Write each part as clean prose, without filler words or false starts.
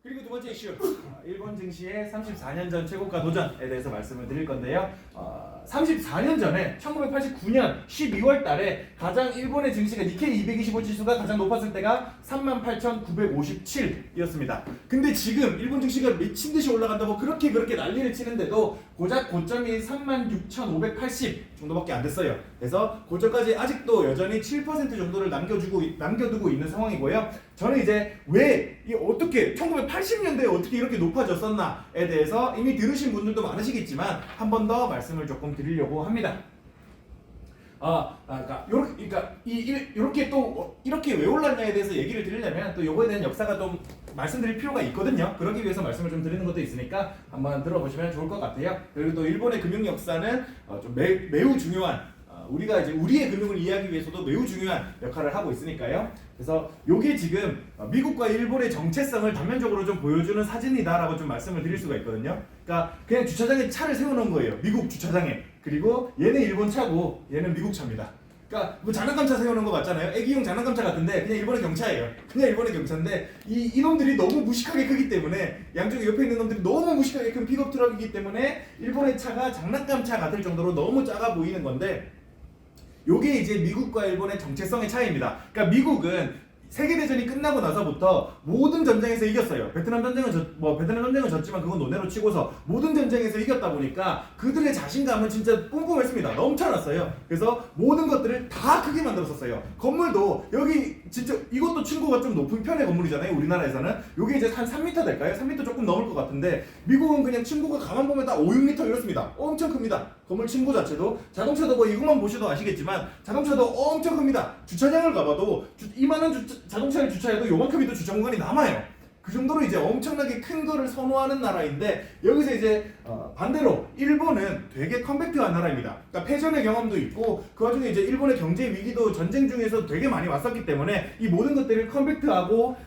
그리고 두 번째 이슈, 일본 증시의 34년 전 최고가 도전에 대해서 말씀을 드릴 건데요. 34년 전에 1989년 12월 달에 가장 일본의 증시가 니케이 225 지수가 가장 높았을 때가 38,957이었습니다. 근데 지금 일본 증시가 미친 듯이 올라간다고 그렇게 난리를 치는데도 고작 고점이 36,580 정도밖에 안 됐어요. 그래서 고점까지 아직도 여전히 7% 정도를 남겨두고 있는 상황이고요. 저는 이제 왜 어떻게 1980년대에 어떻게 이렇게 높아졌었나에 대해서 이미 들으신 분들도 많으시겠지만 한 번 더 말씀을 조금 드리려고 합니다. 이렇게 또 이렇게 왜 올랐냐에 대해서 얘기를 드리려면 또 이거에 대한 역사가 좀 말씀드릴 필요가 있거든요. 그러기 위해서 말씀을 좀 드리는 것도 있으니까 한번 들어보시면 좋을 것 같아요. 그리고 또 일본의 금융 역사는 좀 매우 중요한 우리가 이제 우리의 금융을 이해하기 위해서도 매우 중요한 역할을 하고 있으니까요. 그래서 이게 지금 미국과 일본의 정체성을 단면적으로 좀 보여주는 사진이다라고 좀 말씀을 드릴 수가 있거든요. 그러니까 그냥 주차장에 차를 세워놓은 거예요. 미국 주차장에. 그리고 얘는 일본 차고 얘는 미국 차입니다. 그러니까 뭐 장난감 차 세워놓은 거 맞잖아요. 애기용 장난감 차 같은데 그냥 일본의 경차예요. 그냥 일본의 경차인데 이놈들이 너무 무식하게 크기 때문에 양쪽에 옆에 있는 놈들이 너무 무식하게 큰 픽업 트럭이기 때문에 일본의 차가 장난감 차 같을 정도로 너무 작아 보이는 건데 요게 이제 미국과 일본의 정체성의 차이입니다. 그러니까 미국은 세계대전이 끝나고 나서부터 모든 전쟁에서 이겼어요. 베트남 전쟁은 졌지만 그건 논외로 치고서 모든 전쟁에서 이겼다 보니까 그들의 자신감은 진짜 뿜뿜했습니다. 넘쳐났어요. 그래서 모든 것들을 다 크게 만들었었어요. 건물도 여기 진짜 이것도 층고가 좀 높은 편의 건물이잖아요. 우리나라에서는 요게 이제 한 3m 될까요? 3m 조금 넘을 것 같은데 미국은 그냥 층고가 가만 보면 다 5, 6m 이렇습니다. 엄청 큽니다. 건물 층고 자체도 자동차도 뭐 이것만 보셔도 아시겠지만 자동차도 엄청 큽니다. 주차장을 가봐도 이만한 자동차를 주차해도 요만큼이도 주차 공간이 남아요. 그 정도로 이제 엄청나게 큰 거를 선호하는 나라인데 여기서 이제 반대로 일본은 되게 컴팩트한 나라입니다. 그러니까 패전의 경험도 있고 그 와중에 이제 일본의 경제 위기도 전쟁 중에서 되게 많이 왔었기 때문에 이 모든 것들을 컴팩트하고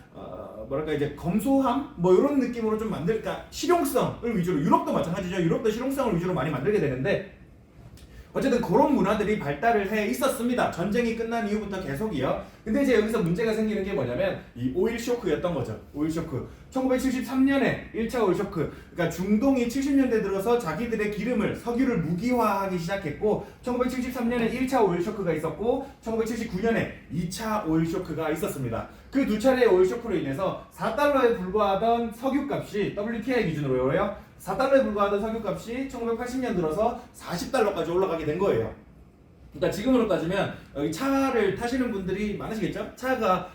뭐랄까 이제 검소함 뭐 이런 느낌으로 좀 그러니까 실용성을 위주로 유럽도 마찬가지죠. 유럽도 실용성을 위주로 많이 만들게 되는데 어쨌든 그런 문화들이 발달을 해 있었습니다. 전쟁이 끝난 이후부터 계속이요. 근데 이제 여기서 문제가 생기는 게 뭐냐면 이 오일 쇼크였던 거죠. 오일 쇼크. 1973년에 1차 오일 쇼크. 그러니까 중동이 70년대 들어서 자기들의 석유를 무기화하기 시작했고 1973년에 1차 오일 쇼크가 있었고 1979년에 2차 오일 쇼크가 있었습니다. 그 두 차례의 오일 쇼크로 인해서 4달러에 불과하던 석유값이 WTI 기준으로요. 4달러에 불과하던 석유값이 1980년 들어서 40달러까지 올라가게 된 거예요. 그러니까 지금으로 따지면 여기 차를 타시는 분들이 많으시겠죠? 차가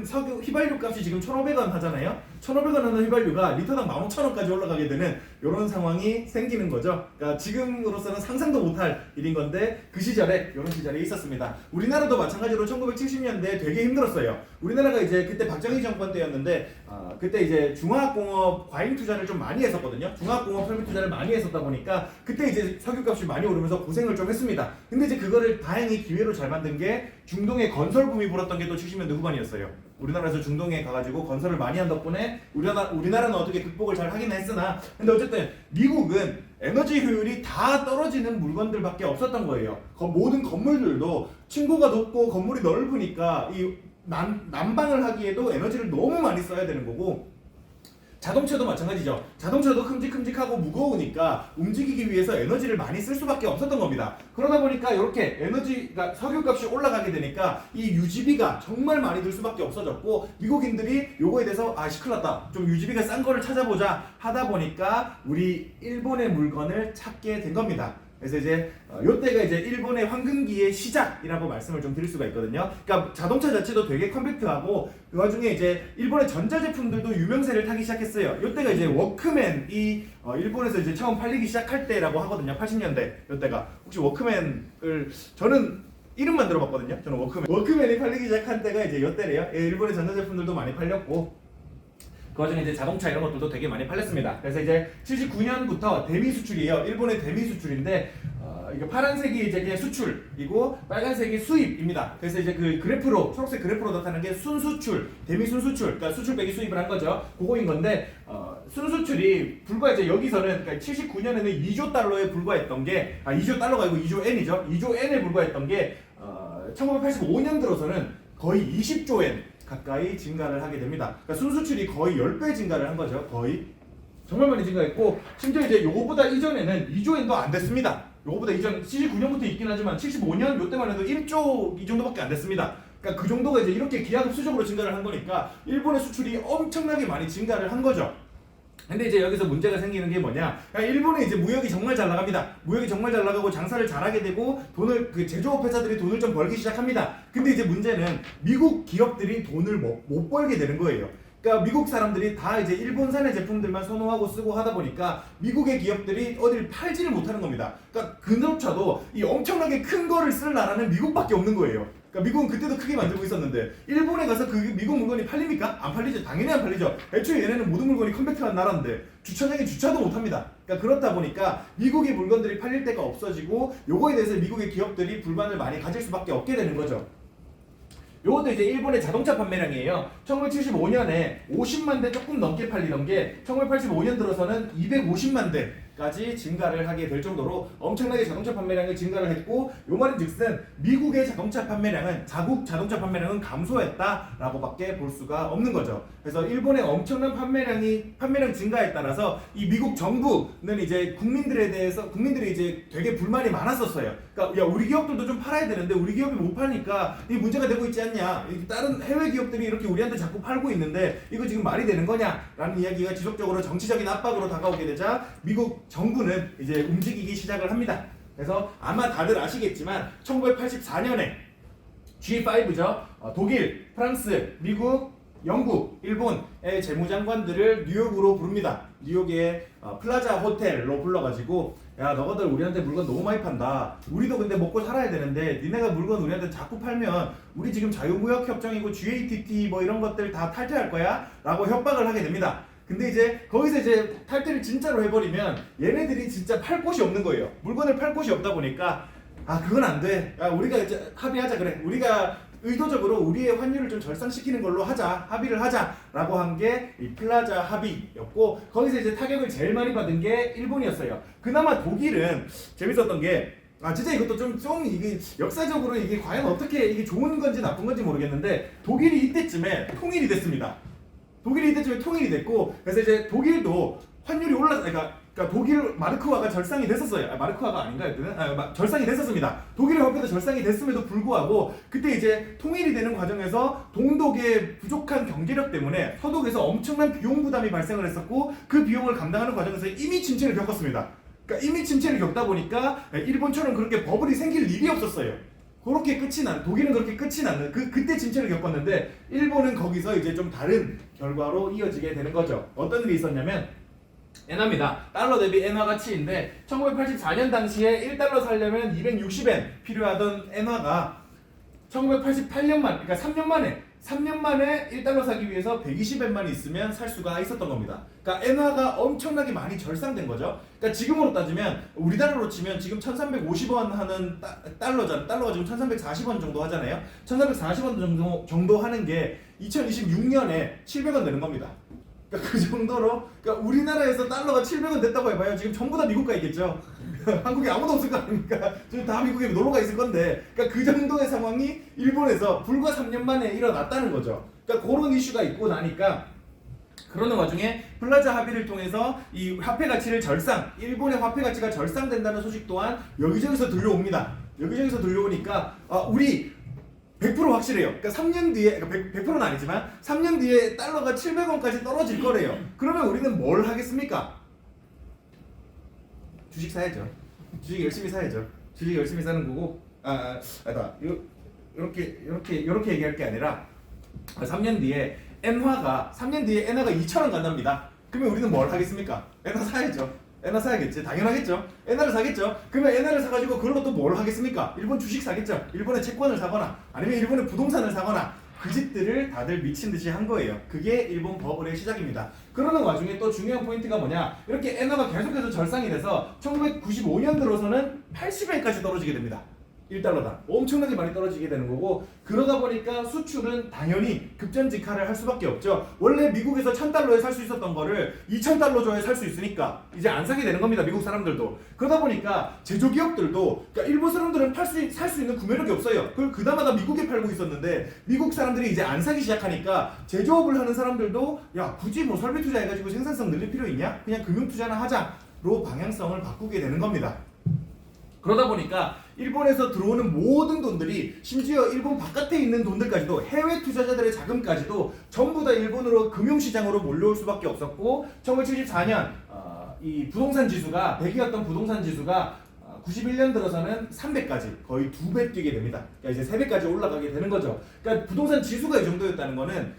석유 휘발유 값이 지금 1,500원 하잖아요. 1,500원 하는 휘발유가 리터당 15,000원까지 올라가게 되는 이런 상황이 생기는 거죠. 그러니까 지금으로서는 상상도 못할 일인 건데 그 시절에 이런 시절이 있었습니다. 우리나라도 마찬가지로 1970년대에 되게 힘들었어요. 우리나라가 이제 그때 박정희 정권 때였는데 그때 이제 중화학공업 과잉 투자를 좀 많이 했었거든요. 중화학공업 설비 투자를 많이 했었다 보니까 그때 이제 석유값이 많이 오르면서 고생을 좀 했습니다. 근데 이제 그거를 다행히 기회로 잘 만든 게 중동의 건설붐이 불었던 게 또 70년대 후반이었어요. 우리나라에서 중동에 가가지고 건설을 많이 한 덕분에 우리나라는 어떻게 극복을 잘 하긴 했으나 근데 어쨌든 미국은 에너지 효율이 다 떨어지는 물건들밖에 없었던 거예요. 모든 건물들도 층고가 높고 건물이 넓으니까 이 난방을 하기에도 에너지를 너무 많이 써야 되는 거고 자동차도 마찬가지죠. 자동차도 큼직큼직하고 무거우니까 움직이기 위해서 에너지를 많이 쓸 수밖에 없었던 겁니다. 그러다 보니까 이렇게 그러니까 석유값이 올라가게 되니까 이 유지비가 정말 많이 들 수밖에 없어졌고 미국인들이 요거에 대해서 시큰일났다. 좀 유지비가 싼 거를 찾아보자 하다 보니까 우리 일본의 물건을 찾게 된 겁니다. 그래서 이제 요때가 이제 일본의 황금기의 시작이라고 말씀을 좀 드릴 수가 있거든요. 그러니까 자동차 자체도 되게 컴팩트하고 그 와중에 이제 일본의 전자제품들도 유명세를 타기 시작했어요. 요때가 이제 워크맨이 일본에서 이제 처음 팔리기 시작할 때라고 하거든요. 80년대 요때가. 혹시 워크맨을 저는 이름만 들어봤거든요. 저는 워크맨이 팔리기 시작한 때가 이제 요때래요. 일본의 전자제품들도 많이 팔렸고 그 와중에 이제 자동차 이런 것들도 되게 많이 팔렸습니다. 그래서 이제 79년부터 대미 수출이에요. 일본의 대미 수출인데 이게 파란색이 이제 그냥 수출이고 빨간색이 수입입니다. 그래서 이제 그 그래프로 초록색 그래프로 나타나는 게 순수출, 대미 순수출, 그러니까 수출 빼기 수입을 한 거죠. 그거인 건데 순수출이 불과 이제 여기서는 그러니까 79년에는 2조 달러에 불과했던 게 2조 달러가 아니고 2조 엔이죠. 2조 엔에 불과했던 게 1985년 들어서는 거의 20조 엔. 가까이 증가를 하게 됩니다. 그러니까 순수출이 거의 10배 증가를 한 거죠. 거의 정말 많이 증가했고 심지어 이제 요거보다 이전에는 2조 엔도 안 됐습니다. 요거보다 이전 79년부터 있긴 하지만 75년 요때만 해도 1조 이 정도밖에 안 됐습니다. 그러니까 그 정도가 이제 이렇게 기하급수적으로 증가를 한 거니까 일본의 수출이 엄청나게 많이 증가를 한 거죠. 근데 이제 여기서 문제가 생기는 게 뭐냐? 그러니까 일본은 이제 무역이 정말 잘 나갑니다. 무역이 정말 잘 나가고 장사를 잘하게 되고 돈을 그 제조업 회사들이 돈을 좀 벌기 시작합니다. 근데 이제 문제는 미국 기업들이 돈을 못 벌게 되는 거예요. 그러니까 미국 사람들이 다 이제 일본산의 제품들만 선호하고 쓰고 하다 보니까 미국의 기업들이 어딜 팔지를 못하는 겁니다. 그러니까 그조차도 이 엄청나게 큰 거를 쓸 나라는 미국밖에 없는 거예요. 그러니까 미국은 그때도 크게 만들고 있었는데 일본에 가서 그 미국 물건이 팔립니까? 안 팔리죠. 당연히 안 팔리죠. 애초에 얘네는 모든 물건이 컴팩트한 나라인데 주차장에 주차도 못합니다. 그러니까 그렇다 보니까 미국의 물건들이 팔릴 데가 없어지고 요거에 대해서 미국의 기업들이 불만을 많이 가질 수밖에 없게 되는 거죠. 요것도 이제 일본의 자동차 판매량이에요. 1975년에 50만 대 조금 넘게 팔리던 게 1985년 들어서는 250만 대까지 증가를 하게 될 정도로 엄청나게 자동차 판매량이 증가를 했고 요 말인즉슨 미국의 자동차 판매량은 자국 자동차 판매량은 감소했다라고밖에 볼 수가 없는 거죠. 그래서 일본의 엄청난 판매량 증가에 따라서 이 미국 정부는 이제 국민들이 이제 되게 불만이 많았었어요. 그러니까 야 우리 기업들도 좀 팔아야 되는데 우리 기업이 못 파니까 이 문제가 되고 있지 않냐? 다른 해외 기업들이 이렇게 우리한테 자꾸 팔고 있는데 이거 지금 말이 되는 거냐?라는 이야기가 지속적으로 정치적인 압박으로 다가오게 되자 미국 정부는 이제 움직이기 시작을 합니다. 그래서 아마 다들 아시겠지만 1984년에 G5죠. 독일, 프랑스, 미국, 영국, 일본의 재무장관들을 뉴욕으로 부릅니다. 뉴욕의 플라자 호텔로 불러가지고 야 너희들 우리한테 물건 너무 많이 판다. 우리도 근데 먹고 살아야 되는데 니네가 물건 우리한테 자꾸 팔면 우리 지금 자유무역협정이고 GATT 뭐 이런 것들 다 탈퇴할 거야? 라고 협박을 하게 됩니다. 근데 이제 거기서 이제 탈퇴를 진짜로 해버리면 얘네들이 진짜 팔 곳이 없는 거예요. 물건을 팔 곳이 없다 보니까 아 그건 안 돼. 야, 우리가 이제 합의하자 그래. 우리가 의도적으로 우리의 환율을 좀 절상시키는 걸로 하자. 합의를 하자라고 한 게 이 플라자 합의였고 거기서 이제 타격을 제일 많이 받은 게 일본이었어요. 그나마 독일은 재밌었던 게 진짜 이것도 좀 이게 역사적으로 이게 과연 어떻게 이게 좋은 건지 나쁜 건지 모르겠는데 독일이 이때쯤에 통일이 됐습니다. 독일이 이때쯤에 통일이 됐고 그래서 이제 독일도 환율이 그러니까 독일 마르크화가 절상이 됐었어요. 마르크화가 아닌가 했더니 절상이 됐었습니다. 독일의 화폐도 절상이 됐음에도 불구하고 그때 이제 통일이 되는 과정에서 동독의 부족한 경제력 때문에 서독에서 엄청난 비용 부담이 발생을 했었고 그 비용을 감당하는 과정에서 이미 침체를 겪었습니다. 그러니까 이미 침체를 겪다 보니까 일본처럼 그렇게 버블이 생길 일이 없었어요. 그렇게 끝이 난 독일은 그렇게 끝이 나는 그때 침체를 겪었는데 일본은 거기서 이제 좀 다른 결과로 이어지게 되는 거죠. 어떤 일이 있었냐면 엔화입니다. 달러 대비 엔화 가치인데 1984년 당시에 1달러 살려면 260엔 필요하던 엔화가 1988년만 그러니까 3년 만에 1달러 사기 위해서 120엔만 있으면 살 수가 있었던 겁니다. 그러니까 엔화가 엄청나게 많이 절상된 거죠. 그러니까 지금으로 따지면 우리나라로 치면 지금 1350원 하는 달러가 지금 1340원 정도 하잖아요. 1340원 정도 하는 게 2026년에 700원 되는 겁니다. 그러니까 그 정도로 그러니까 우리나라에서 달러가 700원 됐다고 해봐요. 지금 전부 다 미국 가 있겠죠. 한국에 아무도 없을 거 아닙니까? 지금 다 미국에 놀러가 있을 건데 그러니까 그 정도의 상황이 일본에서 불과 3년 만에 일어났다는 거죠. 그러니까 그런 이슈가 있고 나니까 그러는 와중에 플라자 합의를 통해서 이 화폐 가치를 일본의 화폐 가치가 절상된다는 소식 또한 여기저기서 들려옵니다. 여기저기서 들려오니까 우리 100% 확실해요. 그러니까 3년 뒤에, 그러니까 100%는 아니지만 3년 뒤에 달러가 700원까지 떨어질 거래요. 그러면 우리는 뭘 하겠습니까? 주식 사야죠. 주식 열심히 사야죠. 주식 열심히 사는 거고, 이렇게 얘기할 게 아니라 3년 뒤에 엔화가 2,000원 간답니다. 그러면 우리는 뭘 하겠습니까? 엔화 사야죠. 엔화 사야겠지. 당연하겠죠. 엔화를 사겠죠. 그러면 엔화를 사가지고 그걸로 또 뭘 하겠습니까? 일본 주식 사겠죠. 일본의 채권을 사거나 아니면 일본의 부동산을 사거나 그 짓들을 다들 미친 듯이 한 거예요. 그게 일본 버블의 시작입니다. 그러는 와중에 또 중요한 포인트가 뭐냐? 이렇게 엔화가 계속해서 절상이 돼서 1995년 들어서는 80엔까지 떨어지게 됩니다. 1달러당 엄청나게 많이 떨어지게 되는 거고, 그러다 보니까 수출은 당연히 급전직하를 할 수밖에 없죠. 원래 미국에서 1000달러에 살 수 있었던 거를 2000달러 줘야 살 수 있으니까 이제 안 사게 되는 겁니다, 미국 사람들도. 그러다 보니까 제조기업들도, 그러니까 일본 사람들은 살 수 있는 구매력이 없어요. 그걸 그나마 다 미국에 팔고 있었는데 미국 사람들이 이제 안 사기 시작하니까 제조업을 하는 사람들도 야, 굳이 뭐 설비 투자해가지고 생산성 늘릴 필요 있냐? 그냥 금융 투자나 하자로 방향성을 바꾸게 되는 겁니다. 그러다 보니까 일본에서 들어오는 모든 돈들이, 심지어 일본 바깥에 있는 돈들까지도, 해외 투자자들의 자금까지도 전부 다 일본으로 금융시장으로 몰려올 수밖에 없었고, 1974년 이 부동산 지수가 100이었던 부동산 지수가 91년 들어서는 300까지 거의 2배 뛰게 됩니다. 그러니까 이제 3배까지 올라가게 되는 거죠. 그러니까 부동산 지수가 이 정도였다는 거는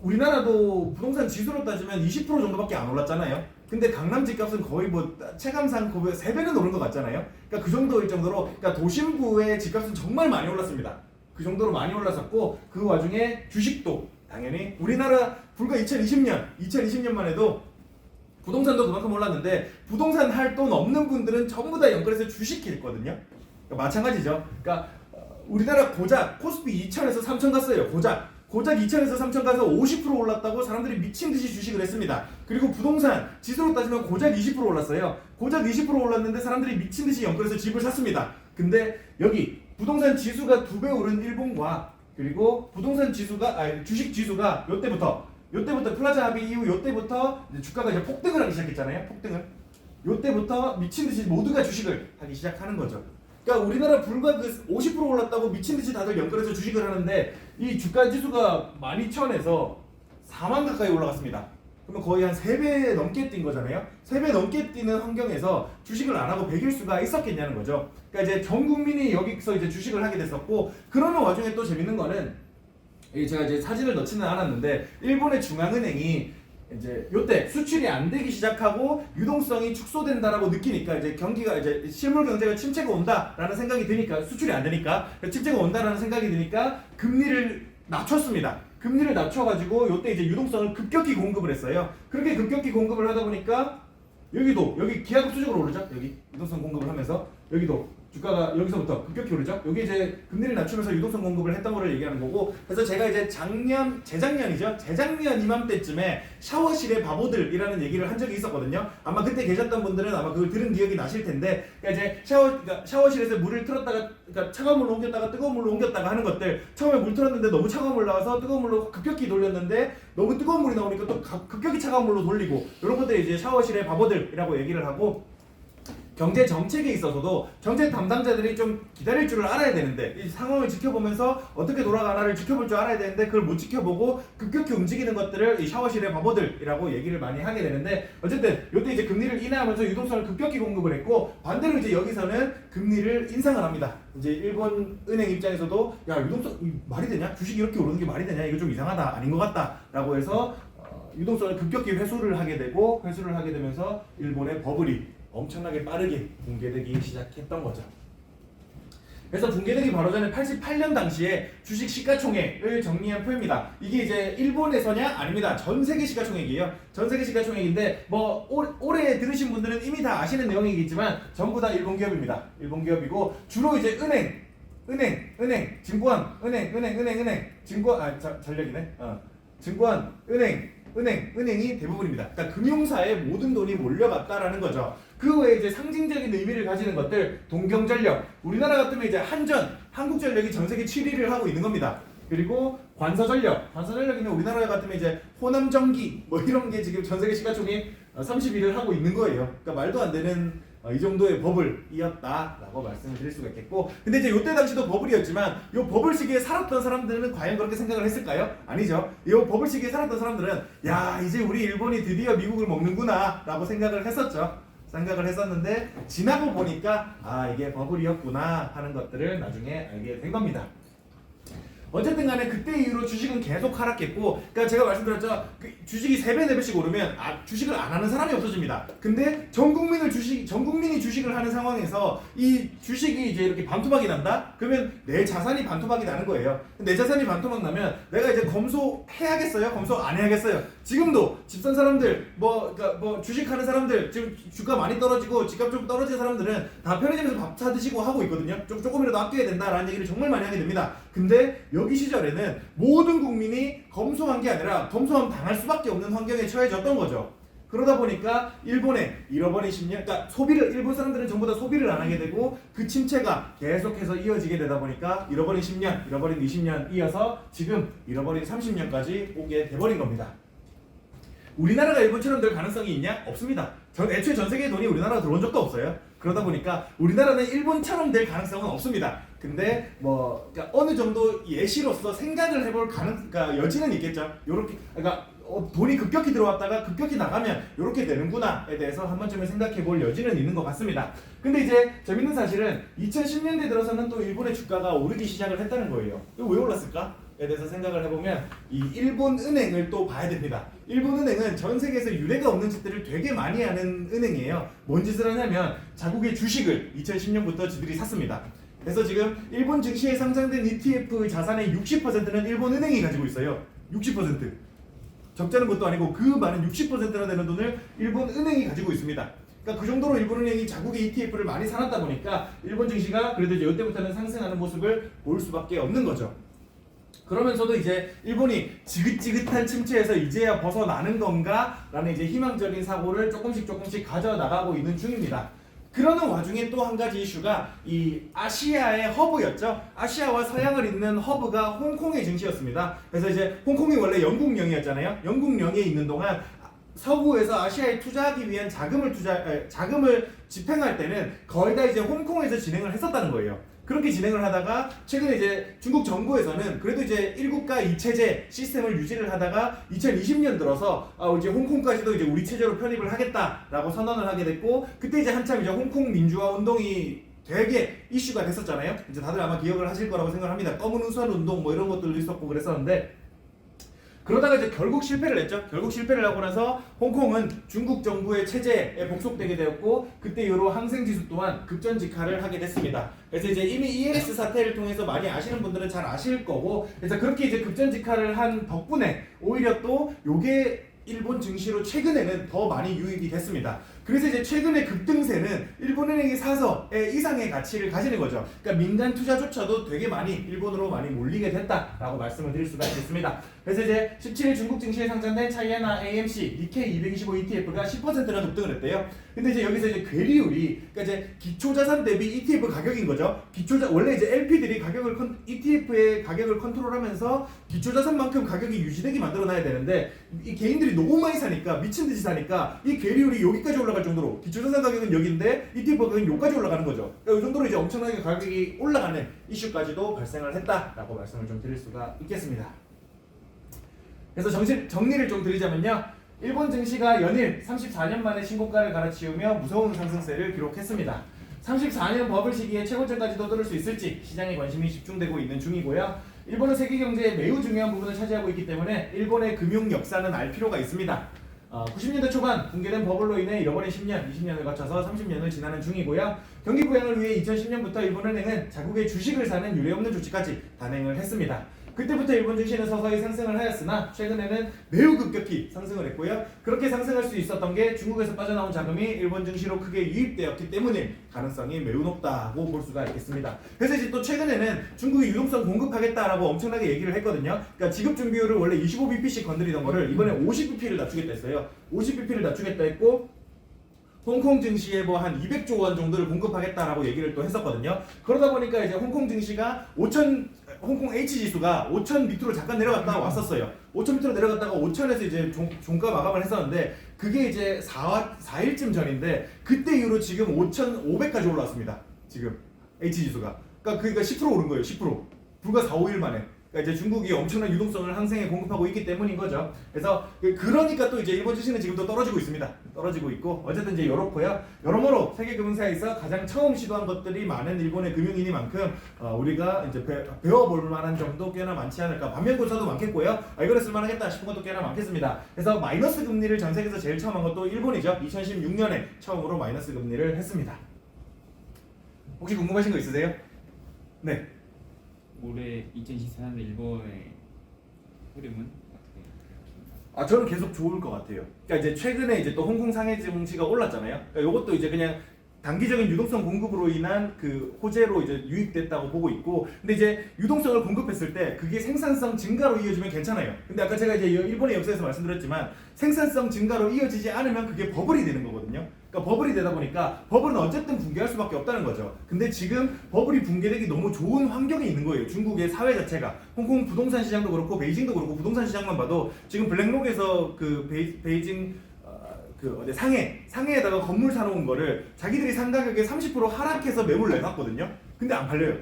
우리나라도 부동산 지수로 따지면 20% 정도밖에 안 올랐잖아요. 근데 강남 집값은 거의 뭐 체감상 3배는 오른 것 같잖아요. 그러니까 그 정도일 정도로, 그러니까 도심부의 집값은 정말 많이 올랐습니다. 그 정도로 많이 올랐었고, 그 와중에 주식도 당연히 우리나라 불과 2020년만 해도 부동산도 그만큼 올랐는데, 부동산 할 돈 없는 분들은 전부 다 연끌해서 주식했거든요. 그러니까 마찬가지죠. 그러니까 우리나라 고작 코스피 2000에서 3000 갔어요. 고작 2000에서 3000 가서 50% 올랐다고 사람들이 미친 듯이 주식을 했습니다. 그리고 부동산 지수로 따지면 고작 20% 올랐어요. 고작 20% 올랐는데 사람들이 미친 듯이 연끌해서 집을 샀습니다. 근데 여기 부동산 지수가 2배 오른 일본과, 그리고 부동산 지수가, 주식 지수가 요때부터 플라자 합의 이후 요때부터 주가가 이제 폭등을 하기 시작했잖아요. 요때부터 미친 듯이 모두가 주식을 하기 시작하는 거죠. 그러니까 우리나라 불과 그 50% 올랐다고 미친 듯이 다들 연결해서 주식을 하는데, 이 주가 지수가 12,000에서 4만 가까이 올라갔습니다. 그러면 거의 한 3배 넘게 뛴 거잖아요. 3배 넘게 뛰는 환경에서 주식을 안 하고 배길 수가 있었겠냐는 거죠. 그러니까 이제 전 국민이 여기서 이제 주식을 하게 됐었고, 그러는 와중에 또 재밌는 거는, 제가 이제 사진을 넣지는 않았는데, 일본의 중앙은행이 이제 요때 수출이 안 되기 시작하고 유동성이 축소된다라고 느끼니까, 이제 경기가, 이제 실물 경제가 침체가 온다라는 생각이 드니까, 수출이 안 되니까 침체가 온다라는 생각이 드니까 금리를 낮췄습니다. 금리를 낮춰가지고 요때 이제 유동성을 급격히 공급을 했어요. 그렇게 급격히 공급을 하다 보니까 여기 기하급수적으로 오르죠. 여기 유동성 공급을 하면서 여기도 주가가 여기서부터 급격히 오르죠. 여기 이제 금리를 낮추면서 유동성 공급을 했던 거를 얘기하는 거고, 그래서 제가 이제 재작년 이맘때쯤에 샤워실의 바보들이라는 얘기를 한 적이 있었거든요. 아마 그때 계셨던 분들은 아마 그걸 들은 기억이 나실 텐데, 그러니까 이제 샤워실에서 물을 틀었다가, 그러니까 차가운 물로 옮겼다가 뜨거운 물로 옮겼다가 하는 것들, 처음에 물 틀었는데 너무 차가운 물 나와서 뜨거운 물로 급격히 돌렸는데 너무 뜨거운 물이 나오니까 또 급격히 차가운 물로 돌리고, 이런 것들이 이제 샤워실의 바보들이라고 얘기를 하고, 경제 정책에 있어서도 정책 담당자들이 좀 기다릴 줄을 알아야 되는데, 이 상황을 지켜보면서 어떻게 돌아가나를 지켜볼 줄 알아야 되는데, 그걸 못 지켜보고 급격히 움직이는 것들을 이 샤워실의 바보들이라고 얘기를 많이 하게 되는데, 어쨌든 이때 이제 금리를 인하하면서 유동성을 급격히 공급을 했고, 반대로 이제 여기서는 금리를 인상을 합니다. 이제 일본 은행 입장에서도 야, 유동성 말이 되냐? 주식이 이렇게 오르는 게 말이 되냐? 이거 좀 이상하다, 아닌 것 같다라고 해서 유동성을 급격히 회수를 하게 되면서 일본의 버블이 엄청나게 빠르게 붕괴되기 시작했던 거죠. 그래서 붕괴되기 바로 전에 88년 당시에 주식 시가총액을 정리한 표입니다. 이게 이제 일본에서냐? 아닙니다. 전 세계 시가총액이에요. 전 세계 시가총액인데, 뭐 올해 들으신 분들은 이미 다 아시는 내용이겠지만 전부 다 일본 기업입니다. 일본 기업이고, 주로 이제 은행이 대부분입니다. 그러니까 금융사에 모든 돈이 몰려갔다라는 거죠. 그 외에 이제 상징적인 의미를 가지는 것들, 동경전력, 우리나라 같으면 이제 한국전력이 전 세계 7위를 하고 있는 겁니다. 그리고 관서전력이면 우리나라 같으면 이제 호남전기 뭐 이런 게 지금 전 세계 시가총액 30위를 하고 있는 거예요. 그러니까 말도 안 되는 이 정도의 버블이었다라고 말씀을 드릴 수가 있겠고, 근데 이제 요때 당시도 버블이었지만 이 버블 시기에 살았던 사람들은 과연 그렇게 생각을 했을까요? 아니죠. 이 버블 시기에 살았던 사람들은 야, 이제 우리 일본이 드디어 미국을 먹는구나 라고 생각을 했었는데, 지나고 보니까 아, 이게 버블이었구나 하는 것들을 나중에 알게 된 겁니다. 어쨌든 간에 그때 이후로 주식은 계속 하락했고, 그러니까 제가 말씀드렸죠. 그 주식이 3배, 4배씩 오르면 주식을 안 하는 사람이 없어집니다. 근데 전 국민이 주식을 하는 상황에서 이 주식이 이제 이렇게 반토막이 난다? 그러면 내 자산이 반토막이 나는 거예요. 내 자산이 반토막 나면 내가 이제 검소해야겠어요? 검소 안 해야겠어요? 지금도 집 산 사람들, 그러니까 주식하는 사람들, 지금 주가 많이 떨어지고 집값 좀 떨어진 사람들은 다 편의점에서 밥 사 드시고 하고 있거든요. 조금이라도 아껴야 된다라는 얘기를 정말 많이 하게 됩니다. 근데 여기 시절에는 모든 국민이 검소한 게 아니라 검소함 당할 수밖에 없는 환경에 처해졌던 거죠. 그러다 보니까 일본의 잃어버린 10년, 그러니까 일본 사람들은 전부 다 소비를 안 하게 되고 그 침체가 계속해서 이어지게 되다 보니까 잃어버린 10년, 잃어버린 20년 이어서 지금 잃어버린 30년까지 오게 돼버린 겁니다. 우리나라가 일본처럼 될 가능성이 있냐? 없습니다. 애초에 전 세계의 돈이 우리나라로 들어온 적도 없어요. 그러다 보니까 우리나라는 일본처럼 될 가능성은 없습니다. 근데 그러니까 어느 정도 예시로서 생각을 해볼 그러니까 여지는 있겠죠. 요렇게 그러니까 돈이 급격히 들어왔다가 급격히 나가면 이렇게 되는구나에 대해서 한 번쯤은 생각해 볼 여지는 있는 것 같습니다. 근데 이제 재밌는 사실은 2010년대 들어서는 또 일본의 주가가 오르기 시작을 했다는 거예요. 왜 올랐을까? 에 대해서 생각을 해보면 이 일본 은행을 또 봐야 됩니다. 일본 은행은 전 세계에서 유례가 없는 짓들을 되게 많이 하는 은행이에요. 뭔 짓을 하냐면 자국의 주식을 2010년부터 지들이 샀습니다. 그래서 지금 일본 증시에 상장된 ETF 자산의 60%는 일본 은행이 가지고 있어요. 60%. 적자는 것도 아니고 그 많은 60%나 되는 돈을 일본 은행이 가지고 있습니다. 그러니까 그 정도로 일본 은행이 자국의 ETF를 많이 사놨다 보니까 일본 증시가 그래도 이제 이때부터는 상승하는 모습을 볼 수밖에 없는 거죠. 그러면서도 이제 일본이 지긋지긋한 침체에서 이제야 벗어나는 건가? 라는 이제 희망적인 사고를 조금씩 가져나가고 있는 중입니다. 그러는 와중에 또 한 가지 이슈가 이 아시아의 허브였죠. 아시아와 서양을 잇는 허브가 홍콩의 증시였습니다. 그래서 이제 홍콩이 원래 영국령이었잖아요. 영국령에 있는 동안 서구에서 아시아에 투자하기 위한 자금을 집행할 때는 거의 다 이제 홍콩에서 진행을 했었다는 거예요. 그렇게 진행을 하다가 최근에 이제 중국 정부에서는 그래도 이제 1국가 2체제 시스템을 유지를 하다가 2020년 들어서 이제 홍콩까지도 이제 우리 체제로 편입을 하겠다라고 선언을 하게 됐고, 그때 이제 한참 이제 홍콩 민주화 운동이 되게 이슈가 됐었잖아요. 이제 다들 아마 기억을 하실 거라고 생각합니다. 검은 우수한 운동 뭐 이런 것들도 있었고 그랬었는데, 그러다가 이제 결국 실패를 했죠. 결국 실패를 하고 나서 홍콩은 중국 정부의 체제에 복속되게 되었고, 그때 이후로 항생지수 또한 급전직하를 하게 됐습니다. 그래서 이제 이미 ELS 사태를 통해서 많이 아시는 분들은 잘 아실 거고, 그래서 그렇게 이제 급전직하를 한 덕분에 오히려 또 요게 일본 증시로 최근에는 더 많이 유입이 됐습니다. 그래서 이제 최근의 급등세는 일본은행이 사서의 이상의 가치를 가지는 거죠. 그러니까 민간 투자조차도 되게 많이 일본으로 많이 몰리게 됐다라고 말씀을 드릴 수가 있겠습니다. 그래서 이제 17일 중국 증시에 상장된 차이나 AMC 니케이 225 ETF가 10%나 급등을 했대요. 근데 이제 여기서 이제 괴리율이, 그러니까 이제 기초자산 대비 ETF 가격인 거죠. 원래 이제 LP들이 ETF의 가격을 컨트롤하면서 기초자산만큼 가격이 유지되게 만들어놔야 되는데, 이 개인들이 너무 많이 사니까, 미친 듯이 사니까 이 괴리율이 여기까지 올라갈 정도로, 기초자산 가격은 여기인데 ETF 가격은 여기까지 올라가는 거죠. 그러니까 이 정도로 이제 엄청나게 가격이 올라가는 이슈까지도 발생을 했다라고 말씀을 좀 드릴 수가 있겠습니다. 그래서 정리를 좀 드리자면요, 일본 증시가 연일 34년 만에 신고가를 갈아치우며 무서운 상승세를 기록했습니다. 34년 버블 시기에 최고점까지도 뚫을 수 있을지 시장의 관심이 집중되고 있는 중이고요. 일본은 세계 경제의 매우 중요한 부분을 차지하고 있기 때문에 일본의 금융 역사는 알 필요가 있습니다. 90년대 초반 붕괴된 버블로 인해 잃어버린 10년, 20년을 거쳐서 30년을 지나는 중이고요. 경기 부양을 위해 2010년부터 일본은행은 자국의 주식을 사는 유례없는 조치까지 단행을 했습니다. 그때부터 일본 증시는 서서히 상승을 하였으나 최근에는 매우 급격히 상승을 했고요. 그렇게 상승할 수 있었던 게 중국에서 빠져나온 자금이 일본 증시로 크게 유입되었기 때문일 가능성이 매우 높다고 볼 수가 있겠습니다. 그래서 이제 또 최근에는 중국이 유동성 공급하겠다라고 엄청나게 얘기를 했거든요. 그러니까 지급 준비율을 원래 25bp씩 건드리던 거를 이번에 50bp를 낮추겠다 했어요. 50bp를 낮추겠다 했고, 홍콩 증시에 뭐 한 200조 원 정도를 공급하겠다라고 얘기를 또 했었거든요. 그러다 보니까 이제 홍콩 증시가 홍콩 H 지수가 5,000 밑으로 잠깐 내려갔다가 왔었어요. 5,000 밑으로 내려갔다가 5,000에서 이제 종가 마감을 했었는데, 그게 이제 4일쯤 전인데, 그때 이후로 지금 5,500까지 올라왔습니다. 지금 H 지수가. 그러니까 10% 오른 거예요. 10%. 불과 4, 5일 만에. 그러니까 이제 중국이 엄청난 유동성을 항생에 공급하고 있기 때문인 거죠. 그래서 그러니까 또 이제 일본 주식은 지금도 떨어지고 있습니다. 떨어지고 있고 어쨌든 이제 이렇고요. 여러모로 세계 금융사에서 가장 처음 시도한 것들이 많은 일본의 금융인이만큼 우리가 이제 배워볼 만한 점도 꽤나 많지 않을까. 반면교사도 많겠고요. 이거를 쓸만하겠다 싶은 것도 꽤나 많겠습니다. 그래서 마이너스 금리를 전 세계에서 제일 처음 한 것도 일본이죠. 2016년에 처음으로 마이너스 금리를 했습니다. 혹시 궁금하신 거 있으세요? 네. 올해 2024년 일본의 흐름은 어떻게 생각하십니까? 저는 계속 좋을 것 같아요. 그러니까 이제 최근에 이제 또 홍콩 상해 증시가 올랐잖아요. 그러니까 이것도 이제 그냥 단기적인 유동성 공급으로 인한 그 호재로 이제 유입됐다고 보고 있고, 근데 이제 유동성을 공급했을 때 그게 생산성 증가로 이어지면 괜찮아요. 근데 아까 제가 이제 일본의 역사에서 말씀드렸지만 생산성 증가로 이어지지 않으면 그게 버블이 되는 거거든요. 그러니까 버블이 되다 보니까 버블은 어쨌든 붕괴할 수밖에 없다는 거죠. 근데 지금 버블이 붕괴되기 너무 좋은 환경에 있는 거예요. 중국의 사회 자체가. 홍콩 부동산 시장도 그렇고 베이징도 그렇고 부동산 시장만 봐도 지금 블랙록에서 그 베이징 어디 상해에다가 건물 사놓은 거를 자기들이 산 가격에 30% 하락해서 매물 내놨거든요. 근데 안 팔려요.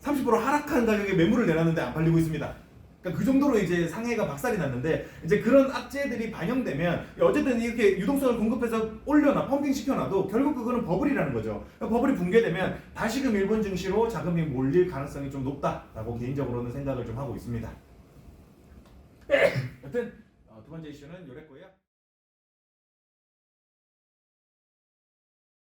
30% 하락한 가격에 매물을 내놨는데 안 팔리고 있습니다. 그러니까 그 정도로 이제 상해가 박살이 났는데, 이제 그런 악재들이 반영되면 어쨌든 이렇게 유동성을 공급해서 올려놔 펌핑 시켜놔도 결국 그거는 버블이라는 거죠. 버블이 붕괴되면 다시금 일본 증시로 자금이 몰릴 가능성이 좀 높다라고 개인적으로는 생각을 좀 하고 있습니다. 여튼 두 번째 이슈는 요랬고요.